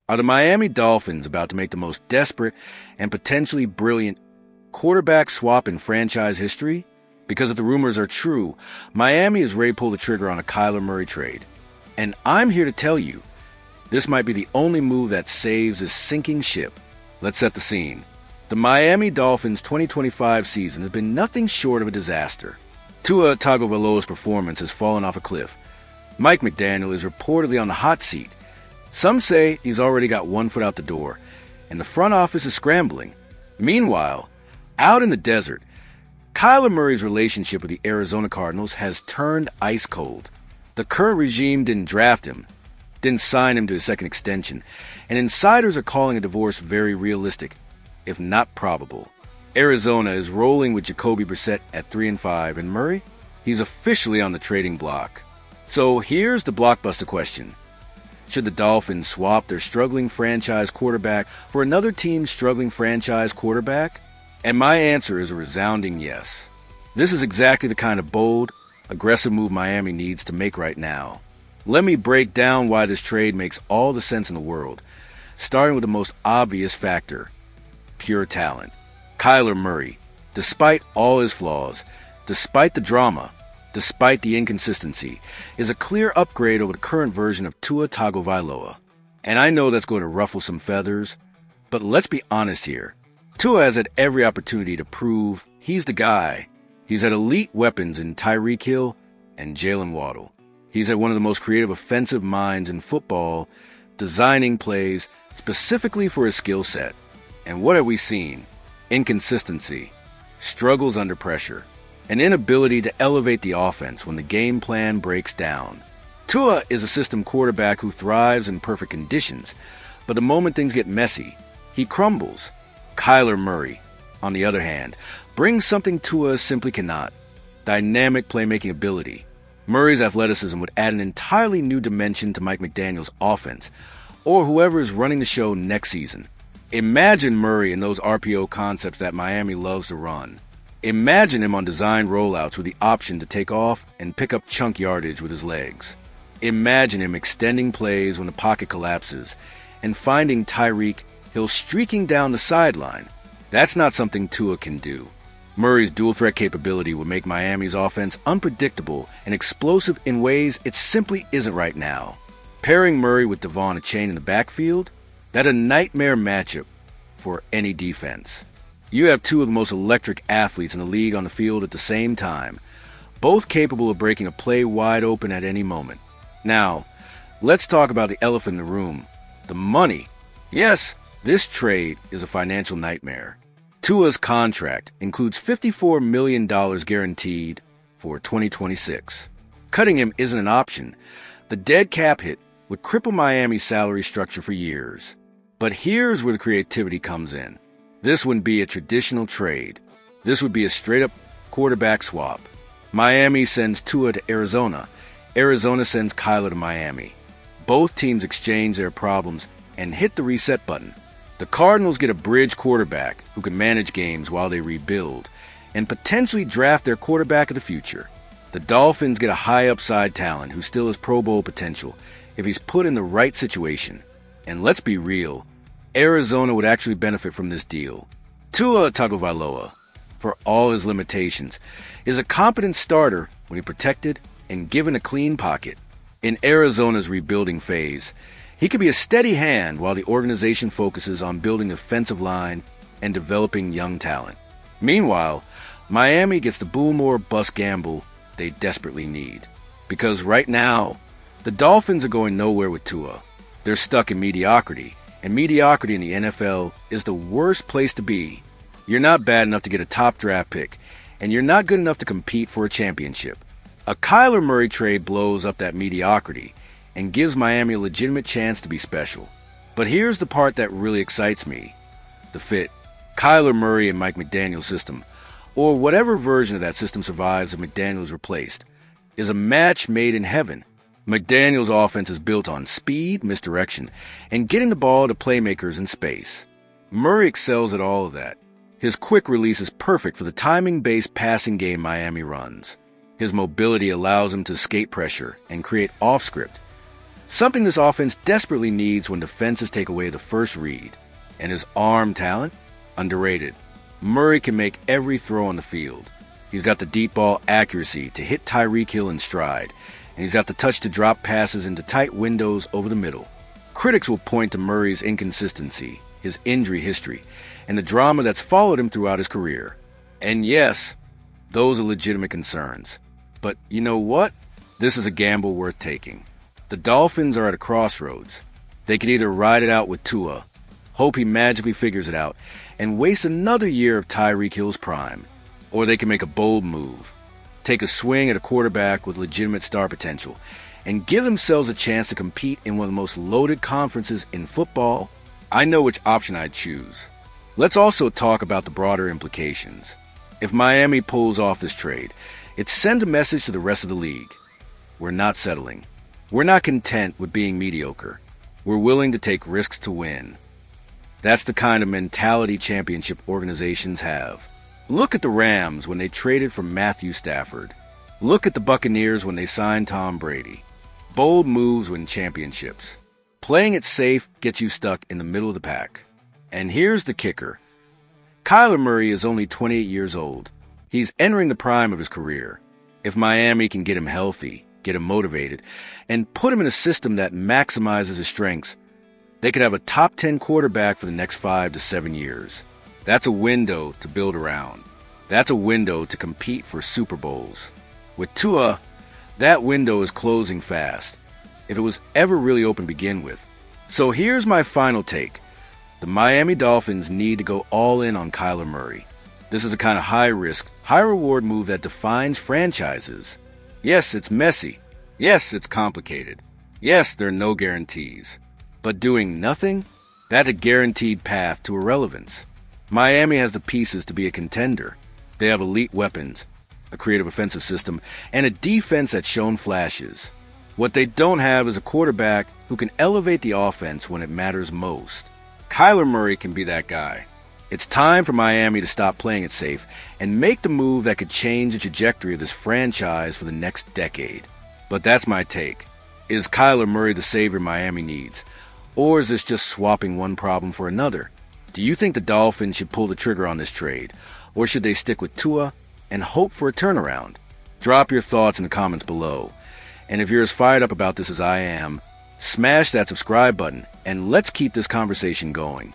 Are the Miami Dolphins about to make the most desperate and potentially brilliant quarterback swap in franchise history? Because if the rumors are true, Miami is ready to pull the trigger on a Kyler Murray trade. And I'm here to tell you, this might be the only move that saves this sinking ship. Let's set the scene. The Miami Dolphins' 2025 season has been nothing short of a disaster. Tua Tagovailoa'S performance has fallen off a cliff. Mike McDaniel is reportedly on the hot seat. Some say he's already got one foot out the door, and the front office is scrambling. Meanwhile, out in the desert, Kyler Murray's relationship with the Arizona Cardinals has turned ice cold. The current regime didn't draft him, didn't sign him to a second extension, and insiders are calling a divorce very realistic, if not probable. Arizona is rolling with Jacoby Brissett at 3-5, and Murray, he's officially on the trading block. So here's the blockbuster question. Should the Dolphins swap their struggling franchise quarterback for another team's struggling franchise quarterback? And my answer is a resounding yes. This is exactly the kind of bold, aggressive move Miami needs to make right now. Let me break down why this trade makes all the sense in the world, starting with the most obvious factor: pure talent. Kyler Murray, despite all his flaws, despite the drama, despite the inconsistency, is a clear upgrade over the current version of Tua Tagovailoa. And I know that's going to ruffle some feathers, but let's be honest here. Tua has had every opportunity to prove he's the guy. He's had elite weapons in Tyreek Hill and Jalen Waddle. He's had one of the most creative offensive minds in football, designing plays specifically for his skill set. And what have we seen? Inconsistency, struggles under pressure, an inability to elevate the offense when the game plan breaks down. Tua is a system quarterback who thrives in perfect conditions, but the moment things get messy, he crumbles. Kyler Murray, on the other hand, brings something Tua simply cannot: dynamic playmaking ability. Murray's athleticism would add an entirely new dimension to Mike McDaniel's offense, or whoever is running the show next season. Imagine Murray in those RPO concepts that Miami loves to run. Imagine him on design rollouts with the option to take off and pick up chunk yardage with his legs. Imagine him extending plays when the pocket collapses and finding Tyreek Hill streaking down the sideline. That's not something Tua can do. Murray's dual threat capability would make Miami's offense unpredictable and explosive in ways it simply isn't right now. Pairing Murray with Devon Achane in the backfield, that's a nightmare matchup for any defense. You have two of the most electric athletes in the league on the field at the same time, both capable of breaking a play wide open at any moment. Now, let's talk about the elephant in the room: the money. Yes, this trade is a financial nightmare. Tua's contract includes $54 million guaranteed for 2026. Cutting him isn't an option. The dead cap hit would cripple Miami's salary structure for years. But here's where the creativity comes in. This wouldn't be a traditional trade. This would be a straight-up quarterback swap. Miami sends Tua to Arizona. Arizona sends Kyler to Miami. Both teams exchange their problems and hit the reset button. The Cardinals get a bridge quarterback who can manage games while they rebuild and potentially draft their quarterback of the future. The Dolphins get a high-upside talent who still has Pro Bowl potential if he's put in the right situation. And let's be real, Arizona would actually benefit from this deal. Tua Tagovailoa, for all his limitations, is a competent starter when he's protected and given a clean pocket. In Arizona's rebuilding phase, he could be a steady hand while the organization focuses on building the offensive line and developing young talent. Meanwhile, Miami gets the boom or bust gamble they desperately need. Because right now, the Dolphins are going nowhere with Tua. They're stuck in mediocrity, and mediocrity in the NFL is the worst place to be. You're not bad enough to get a top draft pick, and you're not good enough to compete for a championship. A Kyler Murray trade blows up that mediocrity and gives Miami a legitimate chance to be special. But here's the part that really excites me: the fit. Kyler Murray and Mike McDaniel's system, or whatever version of that system survives if McDaniel is replaced, is a match made in heaven. McDaniel's offense is built on speed, misdirection, and getting the ball to playmakers in space. Murray excels at all of that. His quick release is perfect for the timing-based passing game Miami runs. His mobility allows him to escape pressure and create off-script. Something this offense desperately needs when defenses take away the first read. And his arm talent? Underrated. Murray can make every throw on the field. He's got the deep ball accuracy to hit Tyreek Hill in stride, and he's got the touch to drop passes into tight windows over the middle. Critics will point to Murray's inconsistency, his injury history, and the drama that's followed him throughout his career. And yes, those are legitimate concerns. But you know what? This is a gamble worth taking. The Dolphins are at a crossroads. They can either ride it out with Tua, hope he magically figures it out, and waste another year of Tyreek Hill's prime, or they can make a bold move, take a swing at a quarterback with legitimate star potential, and give themselves a chance to compete in one of the most loaded conferences in football. I know which option I'd choose. Let's also talk about the broader implications. If Miami pulls off this trade, it sends a message to the rest of the league. We're not settling. We're not content with being mediocre. We're willing to take risks to win. That's the kind of mentality championship organizations have. Look at the Rams when they traded for Matthew Stafford. Look at the Buccaneers when they signed Tom Brady. Bold moves win championships. Playing it safe gets you stuck in the middle of the pack. And here's the kicker. Kyler Murray is only 28 years old. He's entering the prime of his career. If Miami can get him healthy, get him motivated, and put him in a system that maximizes his strengths, they could have a top 10 quarterback for the next 5 to 7 years. That's a window to build around. That's a window to compete for Super Bowls. With Tua, that window is closing fast, if it was ever really open to begin with. So here's my final take. The Miami Dolphins need to go all in on Kyler Murray. This is a kind of high-risk, high-reward move that defines franchises. Yes, it's messy. Yes, it's complicated. Yes, there are no guarantees. But doing nothing? That's a guaranteed path to irrelevance. Miami has the pieces to be a contender. They have elite weapons, a creative offensive system, and a defense that's shown flashes. What they don't have is a quarterback who can elevate the offense when it matters most. Kyler Murray can be that guy. It's time for Miami to stop playing it safe and make the move that could change the trajectory of this franchise for the next decade. But that's my take. Is Kyler Murray the savior Miami needs? Or is this just swapping one problem for another? Do you think the Dolphins should pull the trigger on this trade? Or should they stick with Tua and hope for a turnaround? Drop your thoughts in the comments below. And if you're as fired up about this as I am, smash that subscribe button and let's keep this conversation going.